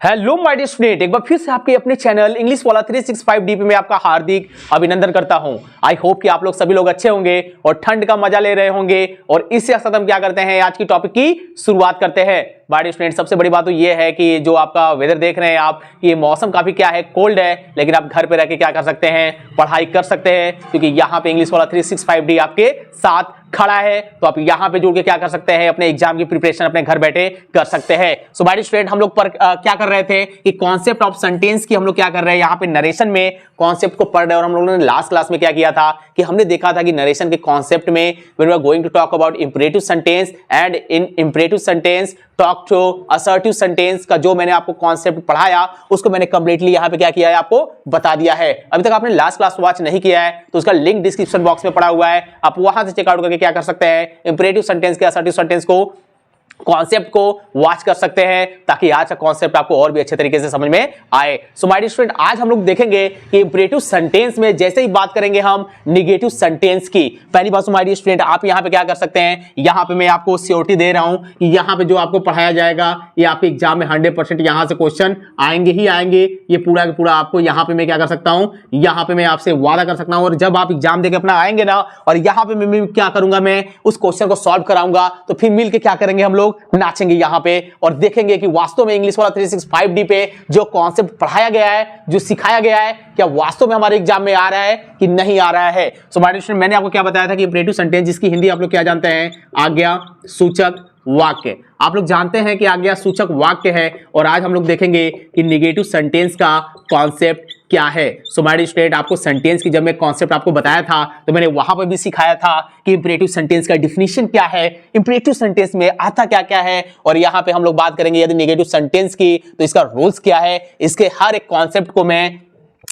Hello my dear student, एक बार फिर से आपके अपने चैनल इंग्लिश वाला 365 डीपी में आपका हार्दिक अभिनंदन करता हूं। आई होप कि आप लोग सभी लोग अच्छे होंगे और ठंड का मजा ले रहे होंगे। और इससे साथ हम क्या करते हैं, आज की टॉपिक की शुरुआत करते हैं। माय डियर स्टूडेंट, सबसे बड़ी बात तो ये है कि जो आपका वेदर देख रहे हैं आप, ये मौसम काफी क्या है, कोल्ड है, लेकिन आप घर पे रह के क्या कर सकते हैं, पढ़ाई कर सकते हैं, क्योंकि यहाँ पे इंग्लिश वाला 365 आपके साथ खड़ा है। तो आप यहाँ पे जुड़ के क्या कर सकते हैं, अपने एग्जाम की प्रिपरेशन अपने घर बैठे कर सकते हैं। सो माय डियर स्टूडेंट, हम लोग पर क्या कर रहे थे कि कॉन्सेप्ट ऑफ सेंटेंस की हम लोग क्या कर रहे हैं, यहाँ पे नरेशन में कॉन्सेप्ट को पढ़ रहे हैं। और हम लोगों ने लास्ट क्लास में क्या किया था कि हमने देखा था कि नरेशन के कॉन्सेप्ट में when we are going to talk about imperative sentence and in imperative sentence talk to assertive sentence का जो मैंने आपको कॉन्सेप्ट पढ़ाया, उसको मैंने कंप्लीटली यहाँ पे क्या किया है, आपको बता दिया है। अभी तक आपने लास्ट क्लास वॉच नहीं किया है तो उसका लिंक डिस्क्रिप्शन बॉक्स में पड़ा हुआ है, आप वहां से चेकआउट करके क्या कर सकते हैं, इंपरेटिव सेंटेंस के असर्टिव सेंटेंस को कॉन्सेप्ट को वॉच कर सकते हैं, ताकि आज का कॉन्सेप्ट आपको और भी अच्छे तरीके से समझ में आए। सो माय डियर स्टूडेंट, आज हम लोग देखेंगे कि इंपरेटिव सेंटेंस में जैसे ही बात करेंगे हम नेगेटिव सेंटेंस की। पहली बात माय डियर स्टूडेंट, आप यहां पे क्या कर सकते हैं, यहां पे मैं आपको श्योरिटी दे रहा हूं कि यहां पे जो आपको पढ़ाया जाएगा ये आपके एग्जाम में 100% यहां से क्वेश्चन आएंगे ही आएंगे। ये पूरा का पूरा आपको यहां पे मैं क्या कर सकता हूं, यहां पे मैं आपसे वादा कर सकता हूं। और जब आप एग्जाम देके अपना आएंगे ना, और यहां पे मैं क्या करूंगा, मैं उस क्वेश्चन को सॉल्व कराऊंगा, तो फिर मिलके क्या करेंगे, हम लोग नाचेंगे यहां पे और देखेंगे कि वास्तव में इंग्लिश वाला 365 पे जो कॉन्सेप्ट पढ़ाया गया है, जो सिखाया गया है, क्या वास्तव में हमारे एग्जाम में आ रहा है कि नहीं आ रहा है। सो माय डियर स्टूडेंट, मैंने आपको क्या बताया था कि इंपरेटिव सेंटेंस, जिसकी हिंदी आप लोग क्या जानते हैं, आज्ञा सूचक वाक्य। आप लोग जानते हैं कि आज्ञा सूचक वाक्य है। और आज हम लोग देखेंगे कि नेगेटिव सेंटेंस का कॉन्सेप्ट क्या है। सो माय डियर स्टूडेंट, आपको सेंटेंस की जब मैं कॉन्सेप्ट आपको बताया था तो मैंने वहां पर भी सिखाया था कि इंपरेटिव सेंटेंस का डिफिनीशन क्या है, इंपरेटिव सेंटेंस में आता क्या क्या है। और यहां पे हम लोग बात करेंगे यदि नेगेटिव सेंटेंस की, तो इसका रूल्स क्या है। इसके हर एक कॉन्सेप्ट को मैं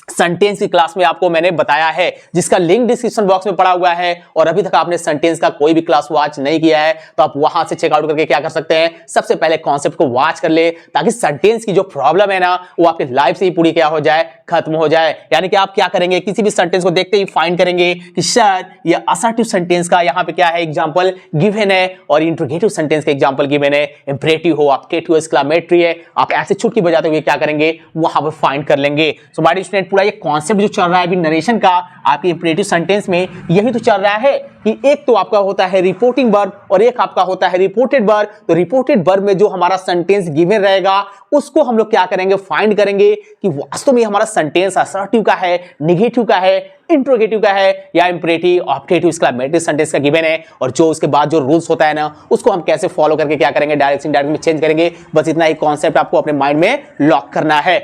सेंटेंस की क्लास में आपको मैंने बताया है, जिसका लिंक डिस्क्रिप्शन बॉक्स में पड़ा हुआ है। और अभी तक आपने सेंटेंस का कोई भी क्लास वॉच नहीं किया है तो आप वहां से चेकआउट करके क्या कर सकते हैं, सबसे पहले कॉन्सेप्ट को वॉच कर ले, ताकि सेंटेंस की जो प्रॉब्लम है ना, वो आपके लाइफ से ही पूरी क्या हो जाए, खत्म हो जाए। यानी कि आप क्या करेंगे, किसी भी सेंटेंस को देखते ही फाइंड करेंगे कि सर ये असर्टिव सेंटेंस का यहाँ पे क्या है, एग्जांपल गिवन है, और इंट्रोगेटिव सेंटेंस का एग्जांपल गिवन है, इंपरेटिव हो, अप्टेटिव, एक्सक्लेमेटरी है। आप ऐसे चुटकी बजाते हुए क्या करेंगे, वहां पर फाइंड कर लेंगे। सो माय डियर स्टूडेंट, पूरा ये कॉन्सेप्ट जो चल रहा है अभी नरेशन का आपके इंपरेटिव सेंटेंस में, यही तो चल रहा है कि एक तो आपका होता है रिपोर्टिंग वर्ब और एक आपका होता है रिपोर्टेड वर्ब। तो रिपोर्टेड वर्ब में जो हमारा सेंटेंस गिवन रहेगा, उसको हम लोग क्या करेंगे, फाइंड करेंगे कि वास्तव में हमारा सेंटेंस असर्टिव का है, नेगेटिव का है, इंट्रोगेटिव का है, या इंपरेटिव, ऑप्टेटिव, एक्सक्लेमेटरी सेंटेंस का गिवन है। और जो उसके बाद जो रूल्स होता है ना, उसको हम कैसे फॉलो करके क्या करेंगे, डायरेक्ट इनडायरेक्ट में चेंज करेंगे। बस इतना ही कॉन्सेप्ट आपको अपने माइंड में लॉक करना है।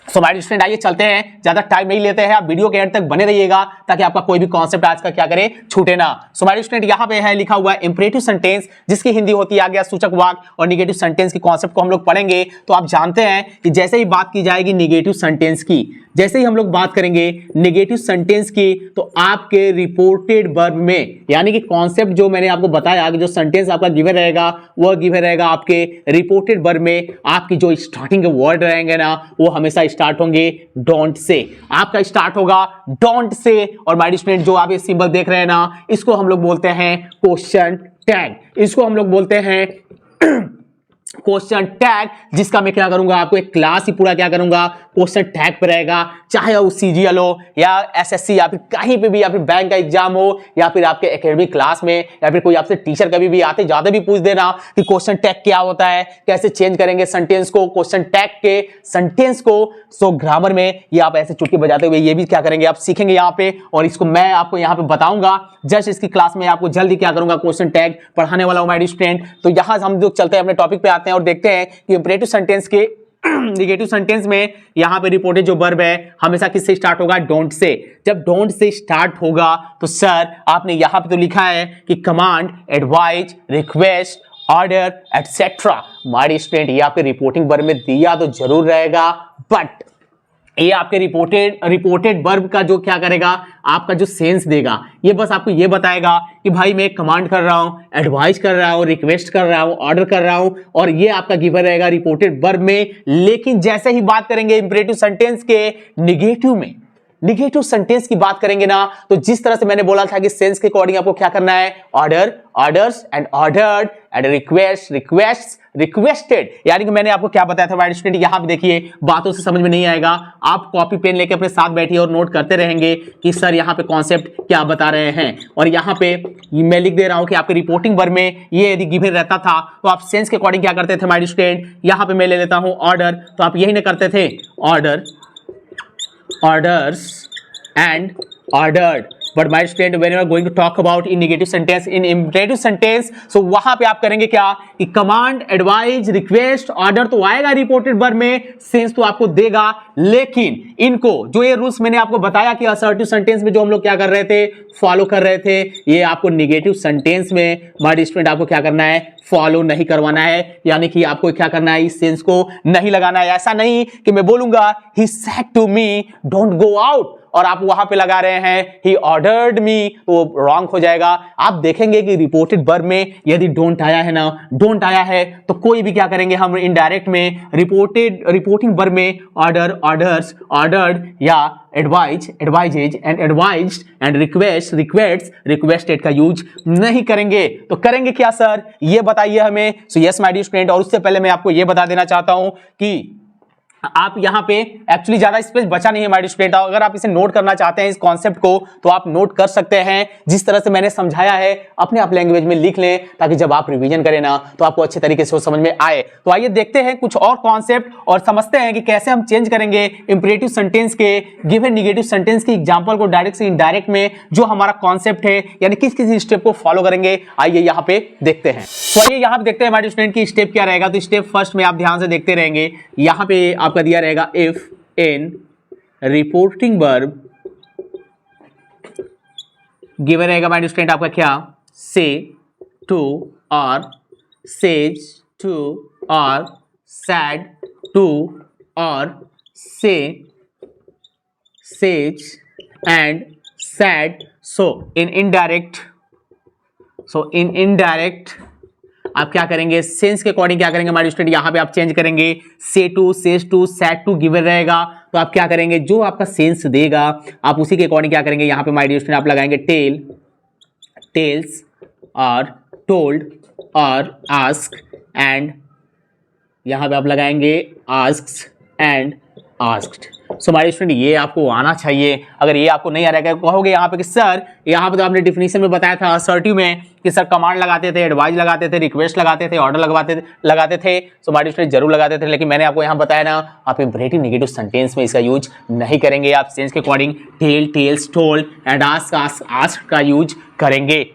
सो माय डियर स्टूडेंट, आइए चलते हैं, ज्यादा टाइम नहीं लेते हैं, आप वीडियो के एंड तक बने रहिएगा ताकि आपका कोई भी कॉन्सेप्ट आज का क्या करे, छूटे ना। सो माय डियर स्टूडेंट, यहां पे है लिखा हुआ है इंपरेटिव सेंटेंस, जिसकी हिंदी होती है आज्ञा सूचक वाक्य। और नेगेटिव सेंटेंस के कॉन्सेप्ट को हम लोग पढ़ेंगे। तो आप जानते हैं कि जैसे ही बात की जाएगी नेगेटिव सेंटेंस की, जैसे ही हम लोग बात करेंगे नेगेटिव सेंटेंस की, तो आपके रिपोर्टेड वर्ब में, यानी कि कॉन्सेप्ट जो मैंने आपको बताया कि जो सेंटेंस आपका गिवन रहेगा, वह गिवन रहेगा आपके रिपोर्टेड वर्ब में। आपकी जो स्टार्टिंग के वर्ड रहेंगे ना, वो हमेशा स्टार्ट होंगे डोंट से। आपका स्टार्ट होगा डोंट से। और माय डियर स्टूडेंट, जो आप ये सिंबल देख रहे हैं ना, इसको हम लोग बोलते हैं क्वेश्चन टैग। इसको हम लोग बोलते हैं क्वेश्चन टैग, जिसका मैं क्या करूंगा, आपको एक क्लास ही पूरा क्या करूंगा, क्वेश्चन टैग पे रहेगा। चाहे वो सीजीएल हो या एसएससी, या फिर कहीं पे भी, या फिर बैंक का एग्जाम हो, या फिर आपके एकेडमिक क्लास में, या फिर कोई आपसे टीचर कभी भी आते जाते भी पूछ देना कि क्वेश्चन टैग क्या होता है, कैसे चेंज करेंगे सेंटेंस को, क्वेश्चन टैग के सेंटेंस को। सो ग्रामर में ये आप ऐसे चुटकी बजाते हुए ये भी क्या करेंगे, आप सीखेंगे यहाँ पे। और इसको मैं आपको यहाँ पे बताऊंगा, जस्ट इसकी क्लास में आपको जल्दी क्या करूंगा, क्वेश्चन टैग पढ़ाने वाला हूं माय डियर स्टूडेंट। तो यहां हम लोग चलते हैं अपने टॉपिक पे आते हैं और देखते हैं कि इंपरेटिव सेंटेंस के नेगेटिव सेंटेंस में यहां पे रिपोर्टेड जो वर्ब है हमेशा किससे स्टार्ट होगा, डोंट से। जब डोंट से स्टार्ट होगा तो सर आपने यहां पे तो लिखा है कि command, advise, request, order, etcetera. My dear student, ये आपके रिपोर्टिंग वर्ब में दिया तो जरूर रहेगा, बट ये आपके रिपोर्टेड वर्ब का जो क्या करेगा, आपका जो सेंस देगा, ये बस आपको ये बताएगा कि भाई मैं कमांड कर रहा हूं, एडवाइस कर रहा हूं, रिक्वेस्ट कर रहा हूं, ऑर्डर कर रहा हूं, और ये आपका गिवन रहेगा रिपोर्टेड वर्ब में। लेकिन जैसे ही बात करेंगे इंपरेटिव सेंटेंस के नेगेटिव में, निगेटिव सेंटेंस की बात करेंगे ना, तो जिस तरह से मैंने बोला था कि सेंस के अकॉर्डिंग आपको क्या करना है, order, orders and ordered and request, request, requested. यानी कि मैंने आपको क्या बताया था माय स्टूडेंट, यहां पे देखिए बातों से समझ में नहीं आएगा, आप कॉपी पेन लेके अपने साथ बैठिए और नोट करते रहेंगे कि सर यहां पे कॉन्सेप्ट क्या बता रहे हैं। और यहां पे मैं लिख दे रहा हूं कि आपके रिपोर्टिंग वर्ब में ये यदि गिवन रहता था तो आप सेंस के अकॉर्डिंग क्या करते थे माय स्टूडेंट, यहां पे मैं ले लेता हूं ऑर्डर, तो आप यही ना करते थे, order, orders and ordered। But my student, when you are going to talk about in negative sentence, in imperative sentence, so वहां पे आप करेंगे क्या कि command, advise, request, order तो आएगा reported verb में, sense तो आपको देगा, लेकिन इनको जो ये रूल्स मैंने आपको बताया कि assertive sentence में जो हम लोग क्या कर रहे थे, फॉलो कर रहे थे, ये आपको नेगेटिव सेंटेंस में my student आपको क्या करना है, फॉलो नहीं करवाना है। यानी कि आपको क्या करना है, इस सेंस को नहीं लगाना है। ऐसा नहीं कि मैं बोलूंगा he said to me don't go out और आप वहां पे लगा रहे हैं he ordered me, तो रॉन्ग हो जाएगा। आप देखेंगे कि रिपोर्टेड वर्ब में यदि डोंट आया है ना, डोंट आया है तो कोई भी क्या करेंगे हम इनडायरेक्ट में रिपोर्टिंग वर्ब में ऑर्डर, ऑर्डर्स, ऑर्डर्ड या advise, advises and advised and request, requests, requested का यूज नहीं करेंगे। तो करेंगे क्या सर, ये बताइए हमें। So yes my dear student, और उससे पहले मैं आपको ये बता देना चाहता हूं कि आप यहां पे एक्चुअली ज्यादा स्पेस बचा नहीं है माय डियर स्टूडेंट, अगर आप इसे नोट करना चाहते हैं इस कॉन्सेप्ट को तो आप नोट कर सकते हैं। जिस तरह से मैंने समझाया है अपने आप लैंग्वेज में लिख लें, ताकि जब आप रिवीजन करें ना तो आपको अच्छे तरीके से वो समझ में आए। तो आइए देखते हैं कुछ और कॉन्सेप्ट और समझते हैं कि कैसे हम चेंज करेंगे इंपरेटिव सेंटेंस के गिवन नेगेटिव सेंटेंस की एग्जांपल को डायरेक्ट से इनडायरेक्ट में, जो हमारा कॉन्सेप्ट है, यानी किस किस स्टेप को फॉलो करेंगे। आइए यहाँ पे देखते हैं। तो आइए यहाँ पे देखते हैं माय डियर स्टूडेंट की स्टेप क्या रहेगा। तो स्टेप फर्स्ट में आप ध्यान से देखते रहेंगे, यहाँ पे आपका दिया रहेगा if in reporting verb given रहेगा माय डियर स्टूडेंट आपका क्या, say to और says to और said to और say, says and said। so in indirect आप क्या करेंगे, सेंस के अकॉर्डिंग क्या करेंगे हमारे स्टूडेंट, यहां पे आप चेंज करेंगे say to, says to, said to given रहेगा, तो आप क्या करेंगे, जो आपका सेंस देगा आप उसी के अकॉर्डिंग क्या करेंगे, यहां पे माय डियर स्टूडेंट आप लगाएंगे टेल, टेल्स और टोल्ड और आस्क एंड यहां पे आप लगाएंगे asks and asked. So my student ये आपको आना चाहिए। अगर ये आपको नहीं आ रहा है, कहोगे यहाँ पे कि सर यहाँ पे तो आपने डिफिनीशन में बताया था असर्टिव में कि सर कमांड लगाते थे, एडवाइज लगाते थे, रिक्वेस्ट लगाते थे, ऑर्डर लगाते थे। सो माय स्टूडेंट जरूर लगाते थे, लेकिन मैंने आपको यहाँ बताया ना आप इंपरेटिव नेगेटिव सेंटेंस में इसका यूज नहीं करेंगे। आप सेंस के according tell, tells, told and ask का यूज करेंगे।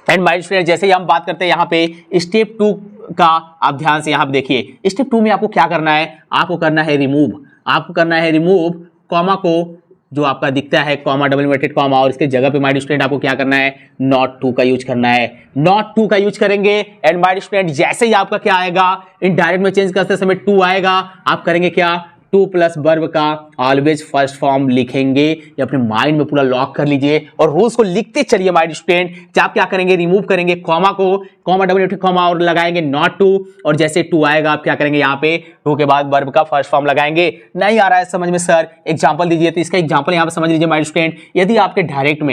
एंड माय स्टूडेंट जैसे ही हम बात करते हैं यहाँ पे स्टेप 2 का, आप ध्यान से यहाँ पे देखिए। स्टेप 2 में आपको क्या करना है, आपको करना है रिमूव, आपको करना है रिमूव कॉमा को, जो आपका दिखता है कॉमा, डबल इन्वर्टेड कॉमा, और इसके जगह पे माय स्टूडेंट आपको क्या करना है, नॉट टू का यूज करना है, नॉट टू का यूज करेंगे। एंड माय स्टूडेंट जैसे ही आपका क्या आएगा, इनडायरेक्ट में चेंज करते समय टू आएगा, आप करेंगे क्या, टू प्लस वर्ब का ऑलवेज फर्स्ट फॉर्म लिखेंगे। ये अपने माइंड में पूरा लॉक कर लीजिए और रूल्स को लिखते चलिए माय स्टूडेंट। आप क्या करेंगे, रिमूव करेंगे कॉमा को, कॉमा, डबल इन्वर्टेड कॉमा और लगाएंगे नॉट टू, और जैसे टू आएगा आप क्या करेंगे, यहाँ पे टू के बाद वर्ब का फर्स्ट फॉर्म लगाएंगे। नहीं आ रहा है समझ में सर, एग्जांपल दीजिए, तो इसका एग्जांपल यहाँ पे समझ लीजिए माय स्टूडेंट। यदि आपके डायरेक्ट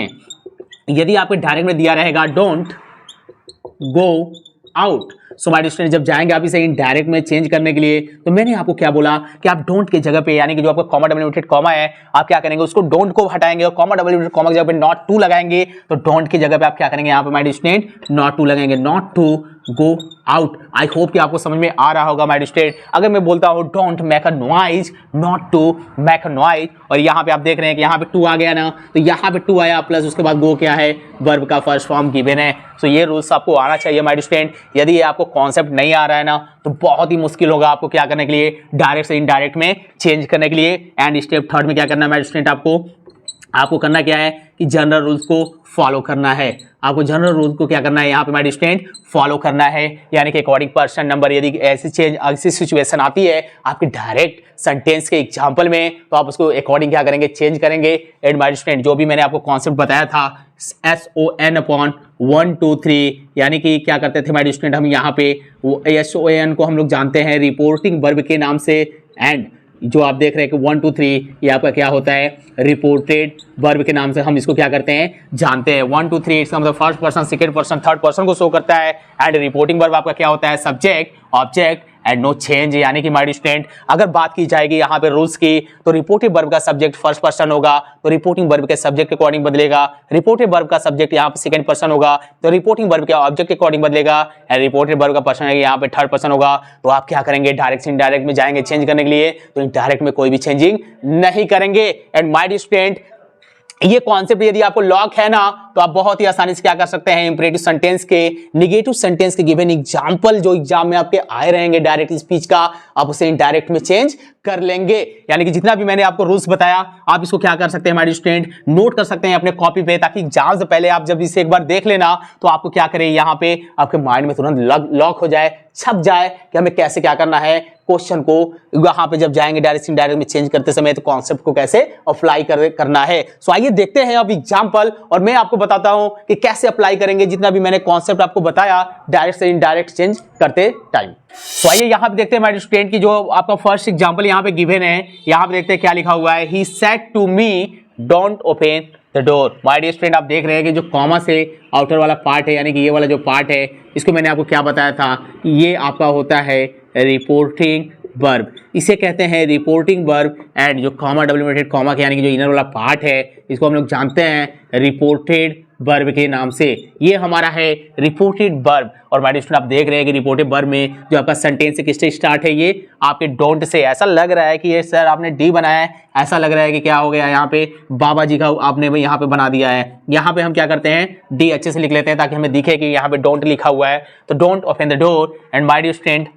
में दिया रहेगा don't go out, so my student जब जाएंगे आप इसे इनडायरेक्ट में चेंज करने के लिए, तो मैंने आपको क्या बोला कि आप डोंट के जगह पे, यानी कि जो आपका कॉमा, डबल इन्वर्टेड कॉमा है, आप क्या करेंगे उसको डोंट को हटाएंगे और कॉमा, डबल इन्वर्टेड कॉमा की जगह पे नॉट टू लगाएंगे। तो डोंट की जगह पे आप क्या करेंगे, यहाँ पे माय स्टूडेंट नॉट टू लगाएंगे, not to go out. I hope कि आपको समझ में आ रहा होगा माय स्टूडेंट। अगर मैं बोलता हूँ don't make a noise, not to make a noise, और यहाँ पे आप देख रहे हैं कि यहाँ पे टू आ गया ना, तो यहाँ पे टू आया प्लस उसके बाद गो क्या है, वर्ब का फर्स्ट फॉर्म गिवन है। सो ये रूल्स आपको आना चाहिए माय स्टूडेंट। यदि ये आपको कॉन्सेप्ट नहीं आ रहा है ना, तो बहुत ही मुश्किल होगा आपको क्या करने के लिए, डायरेक्ट से इनडायरेक्ट में चेंज करने के लिए। एंड स्टेप 3 में क्या करना है माय स्टूडेंट, आपको करना क्या है कि जनरल रूल्स को फॉलो करना है। आपको जनरल रूल्स को क्या करना है, यहाँ पे माय स्टूडेंट फॉलो करना है। यानी कि अकॉर्डिंग पर्सन नंबर, यदि ऐसी सिचुएशन आती है आपके डायरेक्ट सेंटेंस के एग्जांपल में, तो आप उसको अकॉर्डिंग क्या करेंगे, चेंज करेंगे। एंड माय स्टूडेंट जो भी मैंने आपको कॉन्सेप्ट बताया था SON अपॉन 1 2 3, यानी कि क्या करते थे माय स्टूडेंट, हम यहाँ पे SON को हम लोग जानते हैं रिपोर्टिंग वर्ब के नाम से, एंड जो आप देख रहे हैं कि 1 2 3 ये आपका क्या होता है, रिपोर्टेड वर्ब के नाम से हम इसको क्या करते हैं, जानते हैं। 1 2 3 इसका मतलब first person, second person, third person को शो करता है। एंड रिपोर्टिंग वर्ब आपका क्या होता है, subject, object and no change, यानी कि माय स्टूडेंट अगर बात की जाएगी यहाँ पे रूल्स की, तो रिपोर्टिव वर्ब का सब्जेक्ट फर्स्ट पर्सन होगा तो रिपोर्टिंग वर्ब के सब्जेक्ट के अकॉर्डिंग बदलेगा। रिपोर्टिव वर्ब का सब्जेक्ट यहाँ पे सेकंड पर्सन होगा तो रिपोर्टिंग वर्ब के ऑब्जेक्ट के अकॉर्डिंग बदलेगा। एंड रिपोर्टिव वर्ब का पर्सन है यहाँ पे थर्ड पर्सन होगा तो आप क्या करेंगे, डायरेक्ट से इनडायरेक्ट में जाएंगे चेंज करने के लिए, तो इनडायरेक्ट में कोई भी चेंजिंग नहीं करेंगे। एंड माय स्टूडेंट ये कॉन्सेप्ट यदि आपको लॉक है ना, तो आप बहुत ही आसानी से क्या कर सकते हैं, इंपरेटिव सेंटेंस के, निगेटिव सेंटेंस के गिवन एग्जांपल जो एग्जाम में आपके आए रहेंगे डायरेक्ट स्पीच का, आप उसे इनडायरेक्ट में चेंज कर लेंगे। यानी कि जितना भी मैंने आपको रूल्स बताया आप इसको क्या कर सकते हैं हमारे स्टूडेंट, नोट कर सकते हैं अपने कॉपी पे, ताकि एग्जाम से पहले आप जब इसे एक बार देख लेना तो आपको क्या करें, यहाँ पे आपके माइंड में तुरंत लॉक हो जाए, छप जाए कि हमें कैसे क्या करना है, क्वेश्चन को वहां पे जब जाएंगे डायरेक्ट इनडायरेक्ट में चेंज करते समय तो कॉन्सेप्ट को कैसे अप्लाई करना है। सो आइए देखते हैं अब एग्जांपल, और मैं आपको बताता हूं कि कैसे अप्लाई करेंगे जितना भी मैंने कॉन्सेप्ट आपको बताया डायरेक्ट से इनडायरेक्ट चेंज करते टाइम। तो आइए यहाँ पे देखते हैं हमारे स्टूडेंट की जो आपका फर्स्ट एग्जांपल यहाँ पे गिवन है, यहाँ पे देखते हैं क्या लिखा हुआ है, he said to me don't open the door. My dear student आप देख रहे हैं कि जो कॉमा से आउटर वाला पार्ट है, यानी कि ये वाला जो पार्ट है, इसको मैंने आपको क्या बताया था, ये आपका होता है रिपोर्टिंग वर्ब, इसे कहते हैं रिपोर्टिंग वर्ब। एंड जो कॉमा डब्ल्यूमेटेड कॉमा के यानी कि जो इनर वाला पार्ट है, इसको हम लोग जानते हैं रिपोर्टेड वर्ब के नाम से, ये हमारा है रिपोर्टेड वर्ब। और माय स्टूडेंट आप देख रहे हैं कि रिपोर्टेड वर्ब में जो आपका सेंटेंस किससे स्टार्ट है, ये आपके डोंट से। ऐसा लग रहा है कि ये सर आपने डी बनाया है, ऐसा लग रहा है कि क्या हो गया, यहाँ पे बाबा जी का आपने यहाँ पे बना दिया है। यहाँ पे हम क्या करते हैं, डी अच्छे से लिख लेते हैं ताकि हमें दिखे कि यहाँ पे डोंट लिखा हुआ है। तो don't open the door. And my dear student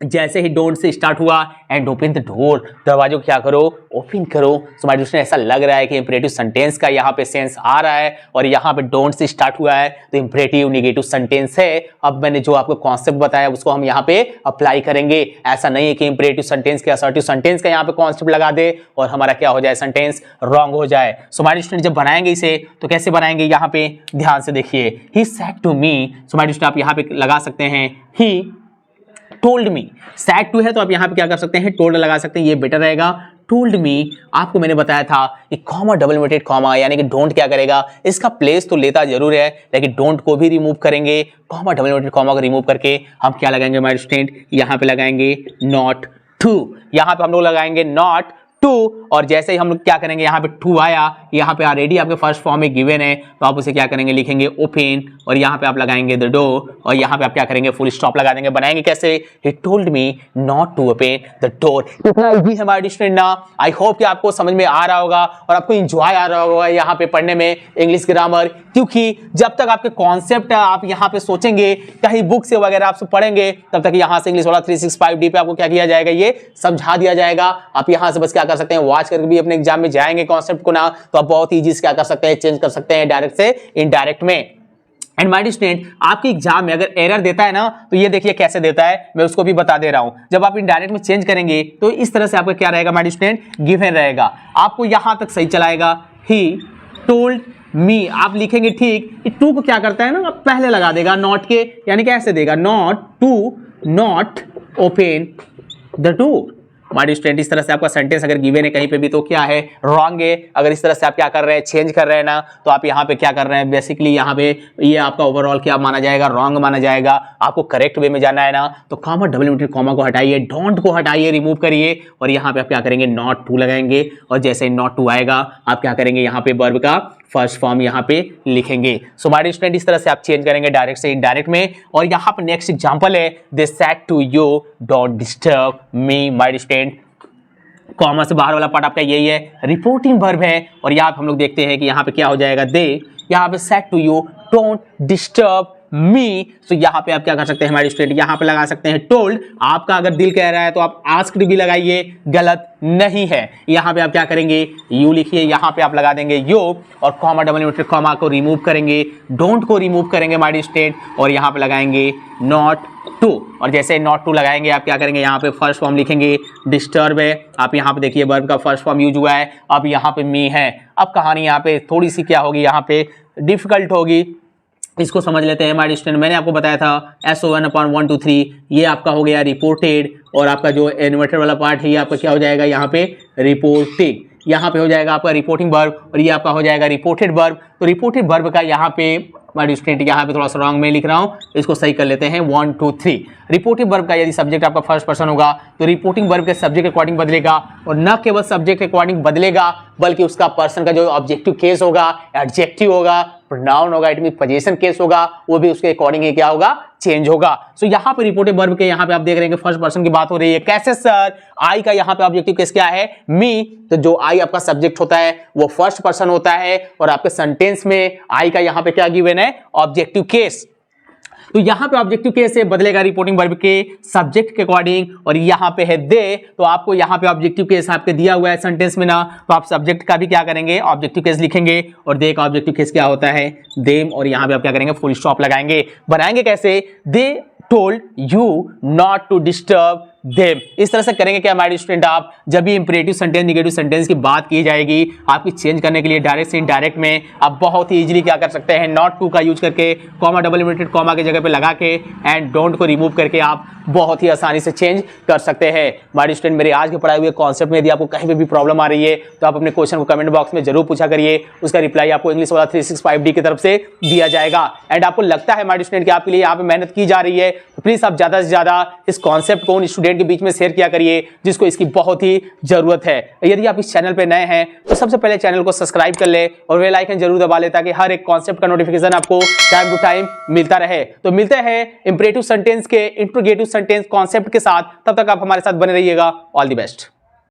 जैसे ही डोंट से स्टार्ट हुआ एंड ओपन द डोर, दरवाजे को क्या करो, ओपन करो। सो माय डियर ऐसा लग रहा है कि इंपरेटिव सेंटेंस का यहाँ पे सेंस आ रहा है, और यहाँ पे डोंट से स्टार्ट हुआ है तो इंपरेटिव नेगेटिव सेंटेंस है। अब मैंने जो आपको कॉन्सेप्ट बताया उसको हम यहाँ पे अप्लाई करेंगे। ऐसा नहीं है कि इंपरेटिव सेंटेंस के असर्टिव सेंटेंस का यहाँ पे कॉन्सेप्ट लगा दे और हमारा क्या हो जाए, सेंटेंस रॉन्ग हो जाए। सो माय डियर जब बनाएंगे इसे तो कैसे बनाएंगे, यहाँ पे ध्यान से देखिए, he said to me. So my dear आप यहाँ पे लगा सकते हैं he told me, said to है तो आप यहाँ पे क्या कर सकते हैं, टोल्ड लगा सकते हैं, ये बेटर रहेगा। टोल्ड मी, आपको मैंने बताया था कि कॉमा डबल कॉमा यानी कि डोंट क्या करेगा, इसका प्लेस तो लेता जरूर है लेकिन डोंट को भी रिमूव करेंगे। कॉमा डबल कॉमा को रिमूव करके हम क्या लगाएंगे हमारे स्टूडेंट, यहाँ पे लगाएंगे नॉट टू, यहाँ पे हम लोग लगाएंगे नॉट टू। और जैसे ही हम लोग क्या करेंगे, यहाँ पे टू आया, यहाँ पे ऑलरेडी आपके फर्स्ट फॉर्म में गिवन है तो आप उसे क्या करेंगे, लिखेंगे ओपन, और यहाँ पे आप लगाएंगे द डोर, और यहाँ पे आप क्या करेंगे, फुल स्टॉप लगा देंगे। बनाएंगे कैसे, he told me not to open the door. इतना इजी है हमारे स्टूडेंट ना। आई होप कि आपको समझ में आ रहा होगा और आपको इंजॉय आ रहा होगा यहाँ पे पढ़ने में इंग्लिश ग्रामर, क्योंकि जब तक आपके कॉन्सेप्ट आप यहाँ पे सोचेंगे, कहीं बुक से वगैरह आप पढ़ेंगे, तब तक यहाँ से इंग्लिश वाला 365D पे आपको क्या किया जाएगा, ये समझा दिया जाएगा। आप यहाँ से बस क्या कर सकते हैं, वॉच करके भी अपने एग्जाम में जाएंगे कॉन्सेप्ट को ना, तो आप बहुत इजी से क्या कर सकते हैं, चेंज कर सकते हैं डायरेक्ट से इनडायरेक्ट में। एंड माय डियर स्टूडेंट आपके एग्जाम में अगर एरर देता है ना, तो ये देखिए कैसे देता है, मैं उसको भी बता दे रहा हूं। जब आप इनडायरेक्ट में चेंज करेंगे तो इस तरह से आपका क्या रहेगा माय डियर स्टूडेंट, गिवन रहेगा, आपको यहां तक सही चलाएगा। ही टोल्ड मी आप लिखेंगे ठीक, टू को क्या करता है ना, पहले लगा देगा नॉट के, यानी कैसे देगा, not to not open the door. हमारी स्टूडेंट इस तरह से आपका सेंटेंस अगर गिवन है कहीं पे भी तो क्या है, रॉन्ग है। अगर इस तरह से आप क्या कर रहे हैं, चेंज कर रहे हैं ना, तो आप यहाँ पे क्या कर रहे हैं, बेसिकली यहाँ पे ये आपका ओवरऑल क्या माना जाएगा, रॉन्ग माना जाएगा। आपको करेक्ट वे में जाना है ना, तो कॉमा डबल कॉमा को हटाइए, डोंट को हटाइए, रिमूव करिए, और यहाँ पे आप क्या करेंगे, नॉट टू लगाएंगे, और जैसे नॉट टू आएगा आप क्या करेंगे, यहाँ पे वर्ब का फर्स्ट फॉर्म यहाँ पे लिखेंगे। सो माय डियर स्टूडेंट इस तरह से आप चेंज करेंगे डायरेक्ट से इनडायरेक्ट में। और यहाँ पे नेक्स्ट एग्जांपल है, they said to you don't disturb me. My dear student comma से बाहर वाला पार्ट आपका यही है, रिपोर्टिंग वर्ब है, और यहाँ पे हम लोग देखते हैं कि यहाँ पे क्या हो जाएगा, दे, यहाँ पे said to you don't disturb me. तो यहाँ पे आप क्या कर सकते हैं हमारे स्टूडेंट, यहाँ पे लगा सकते हैं टोल्ड। आपका अगर दिल कह रहा है तो आप आस्क्ड भी लगाइए, गलत नहीं है। यहाँ पे आप क्या करेंगे, यू लिखिए, यहाँ पे आप लगा देंगे यो, और कॉमा डबल कॉमा को रिमूव करेंगे, डोंट को रिमूव करेंगे हमारे स्टूडेंट, और यहाँ पे लगाएंगे नॉट टू। और जैसे नॉट टू लगाएंगे आप क्या करेंगे, यहाँ पे फर्स्ट फॉर्म लिखेंगे, डिस्टर्ब है, आप यहाँ पे देखिए वर्ब का फर्स्ट फॉर्म यूज हुआ है। अब यहाँ पे मी है, अब कहानी यहाँ पे थोड़ी सी क्या होगी, यहाँ पे डिफिकल्ट होगी। इसको समझ लेते हैं हमारे स्टूडेंट। मैंने आपको बताया था SO1/123 ये आपका हो गया रिपोर्टेड, और आपका जो इन्वर्टेड वाला पार्ट है ये आपका क्या हो जाएगा यहाँ पे रिपोर्टिंग, यहाँ पे हो जाएगा आपका रिपोर्टिंग वर्ब, और ये आपका हो जाएगा रिपोर्टेड वर्ब। तो रिपोर्टेड वर्ब का यहाँ पे हमारे स्टूडेंट यहाँ पे थोड़ा सा रॉन्ग में लिख रहा हूँ, इसको सही कर लेते हैं 1 2 3। रिपोर्टिंग वर्ब का यदि सब्जेक्ट आपका फर्स्ट पर्सन होगा तो रिपोर्टिंग वर्ब के सब्जेक्ट के अकॉर्डिंग बदलेगा, और न केवल सब्जेक्ट के अकॉर्डिंग बदलेगा बल्कि उसका पर्सन का जो ऑब्जेक्टिव केस होगा, एडजेक्टिव होगा, प्रोनाउन होगा, इट मीन पोजीशन केस होगा, वो भी उसके अकॉर्डिंग ही क्या होगा, चेंज होगा। सो यहाँ पे रिपोर्टेड वर्ब के यहाँ पे आप देख रहे हैं कि फर्स्ट पर्सन की बात हो रही है। कैसे सर? आई का यहाँ पे ऑब्जेक्टिव केस क्या है? मी। तो जो आई आपका सब्जेक्ट होता है वो फर्स्ट पर्सन होता है, और आपके सेंटेंस में आई का यहाँ पे क्या गिवन है? Objective case. तो यहाँ पे ऑब्जेक्टिव केस से बदलेगा रिपोर्टिंग वर्ब के सब्जेक्ट के अकॉर्डिंग, और यहाँ पे है दे, तो आपको यहाँ पे ऑब्जेक्टिव केस आपके दिया हुआ है सेंटेंस में ना, तो आप सब्जेक्ट का भी क्या करेंगे? ऑब्जेक्टिव केस लिखेंगे, और दे का ऑब्जेक्टिव केस क्या होता है? देम, और यहाँ पे आप क्या करेंगे? फुल स्टॉप लगाएंगे। बनाएंगे कैसे? They told you not to disturb them. इस तरह से करेंगे क्या हमारे स्टूडेंट? आप जब भी इंपरेटिव सेंटेंस निगेटिव सेंटेंस की बात की जाएगी आपकी चेंज करने के लिए डायरेक्ट से इनडायरेक्ट में आप बहुत ही इजीली क्या कर सकते हैं? नॉट टू का यूज करके कॉमा डबल इन्वर्टेड कॉमा की जगह पे लगा के एंड डोंट को रिमूव करके आप बहुत ही आसानी से चेंज कर सकते हैं। हमारे स्टूडेंट मेरे आज के पढ़ाए हुए कॉन्सेप्ट में यदि आपको कहीं पे भी प्रॉब्लम आ रही है तो आप अपने क्वेश्चन को कमेंट बॉक्स में जरूर पूछा करिए, उसका रिप्लाई आपको इंग्लिश वाला 365D की तरफ से दिया जाएगा। एंड आपको लगता है हमारे स्टूडेंट की आपके लिए यहाँ पे मेहनत की जा रही है तो प्लीज आप ज्यादा से ज्यादा इस कॉन्सेप्ट को उन स्टूडेंट के बीच में शेयर किया करिए जिसको इसकी बहुत ही जरूरत है। यदि आप इस चैनल पे नए हैं तो सबसे पहले चैनल को सब्सक्राइब कर ले और बेल आइकन जरूर दबा ले ताकि हर एक कॉन्सेप्ट का नोटिफिकेशन आपको टाइम टू टाइम मिलता रहे। तो मिलते हैं इंपरेटिव सेंटेंस के इंट्रोगेटिव सेंटेंस कॉन्सेप्ट के साथ, तब तक आप हमारे साथ बने रहिएगा। All the best.